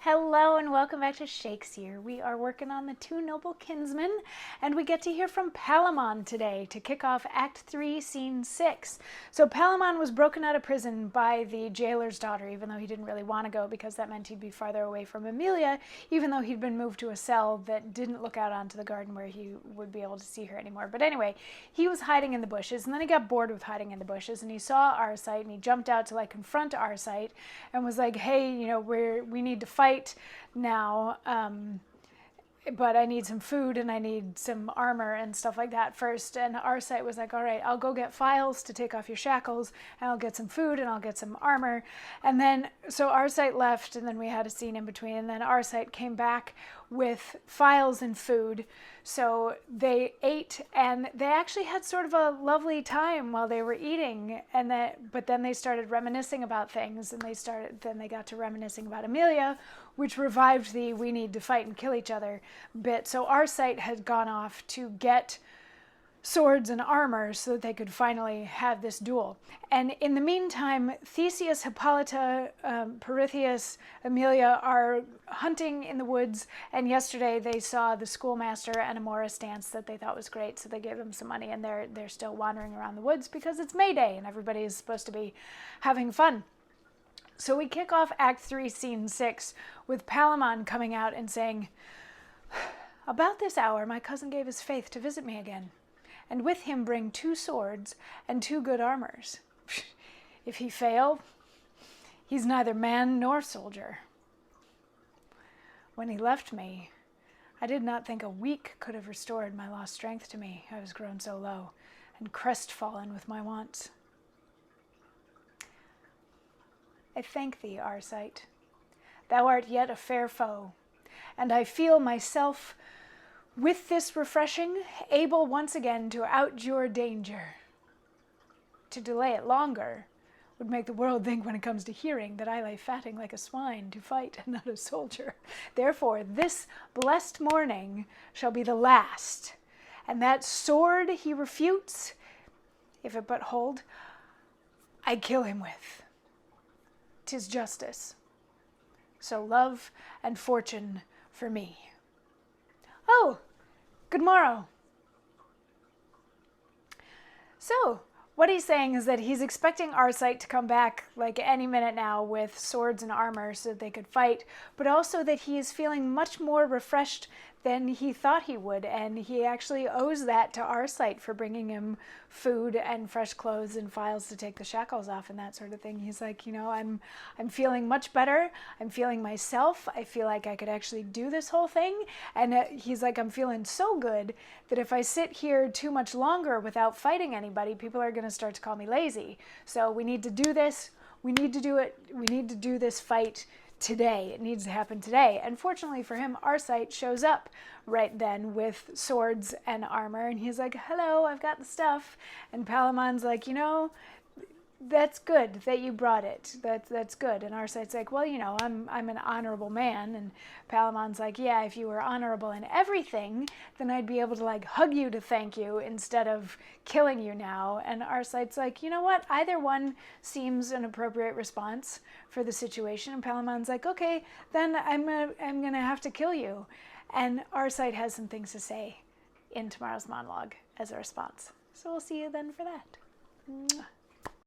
Hello and welcome back to Shakesyear. We are working on the Two Noble Kinsmen, and we get to hear from Palamon today to kick off Act 3, Scene 6. So Palamon was broken out of prison by the jailer's daughter, even though he didn't really want to go because that meant he'd be farther away from Emilia, even though he'd been moved to a cell that didn't look out onto the garden where he would be able to see her anymore. But anyway, he was hiding in the bushes, and then he got bored with hiding in the bushes, and he saw Arcite, and he jumped out to confront Arcite and was like, hey, we need to fight now, but I need some food and I need some armor and stuff like that first. And Arcite was like, all right, I'll go get files to take off your shackles, and I'll get some food and I'll get some armor. And then, so Arcite left, and then we had a scene in between, and then Arcite came back with files and food. So they ate, and they actually had sort of a lovely time while they were eating. But then they started reminiscing about things, and then they got to reminiscing about Emilia, which revived the "we need to fight and kill each other" bit. So Arcite had gone off to get swords and armor so that they could finally have this duel. And in the meantime, Theseus, Hippolyta, Pirithous, Emilia are hunting in the woods, and yesterday they saw the schoolmaster and a Morris dance that they thought was great, so they gave them some money, and they're still wandering around the woods because it's May Day and everybody is supposed to be having fun. So we kick off Act 3, Scene 6 with Palamon coming out and saying, "About this hour my cousin gave his faith to visit me again, and with him bring 2 swords and 2 good armors. If he fail, he's neither man nor soldier. When he left me, I did not think a week could have restored my lost strength to me. I was grown so low and crestfallen with my wants. I thank thee, Arcite. Thou art yet a fair foe, and I feel myself with this refreshing, able once again to outdure danger. To delay it longer would make the world think, when it comes to hearing, that I lay fatting like a swine to fight and not a soldier. Therefore, this blessed morning shall be the last, and that sword he refutes, if it but hold, I kill him with. 'Tis justice. So love and fortune for me. Oh, good morrow." So what he's saying is that he's expecting Arcite to come back any minute now with swords and armor so that they could fight, but also that he is feeling much more refreshed than he thought he would, and he actually owes that to Arcite for bringing him food and fresh clothes and files to take the shackles off and that sort of thing. He's like, I'm feeling much better. I'm feeling myself. I feel like I could actually do this whole thing. And he's like, I'm feeling so good that if I sit here too much longer without fighting anybody, people are going to start to call me lazy. So we need to do this. We need to do it. We need to do this fight today. It needs to happen today. And fortunately for him, Arcite shows up right then with swords and armor, and he's like, "Hello, I've got the stuff." And Palamon's like, "That's good that you brought it. That's good." And Arcite's like, "Well, I'm an honorable man." And Palamon's like, "Yeah, if you were honorable in everything, then I'd be able to hug you to thank you instead of killing you now." And Arcite's like, "You know what? Either one seems an appropriate response for the situation." And Palamon's like, "Okay, then I'm gonna have to kill you." And Arcite has some things to say in tomorrow's monologue as a response. So we'll see you then for that. Mwah.